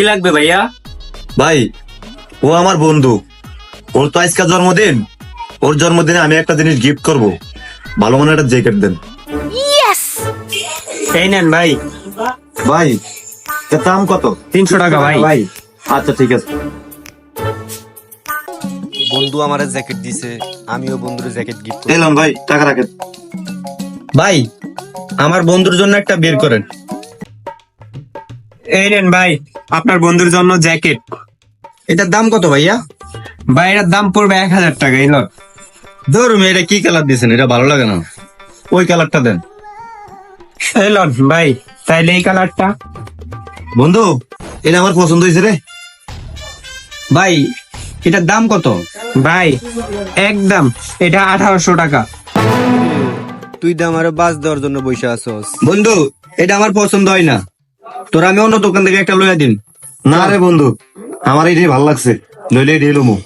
কি লাগবে ভাইয়া? ভাই ও আমার বন্ধু, ওর তো আজকে জন্মদিন। ওর জন্মদিনে আমি একটা জিনিস গিফট করব, ভালো মনে একটা জ্যাকেট দেন। এই নেন ভাই, ভাই এর দাম কত? 300 টাকা ভাই। আচ্ছা ঠিক আছে। বন্ধু আমার জ্যাকেট দিছে, আমিও বন্ধুর জ্যাকেট গিফট করি। এলাম ভাই, টাকা রাখেন। ভাই আমার বন্ধুর জন্য একটা বের করেন। এই নেন ভাই, আপনার বন্ধুর জন্য জ্যাকেট। এটার দাম কত ভাইয়া? ভাই এটার দাম পড়বে 1000 টাকা। এই লন। ধরুন, এটা কি কালার দিয়েছেন? এটা ভালো লাগে না, ওই কালারটা দেন। এই লন ভাই, তাইলে এই কালারটা। বন্ধু এটা আমার পছন্দ হয়েছে রে। ভাই এটার দাম কত? ভাই একদম এটা 1800 টাকা। তুই তো আমার বাস দেওয়ার জন্য বসে আছস। বন্ধু এটা আমার পছন্দ হয় না, তোর আমি অন্য দোকান থেকে একটা লইয়া দিন। না রে বন্ধু, আমার এইটাই ভালো লাগছে, নইলে এটাই লমু।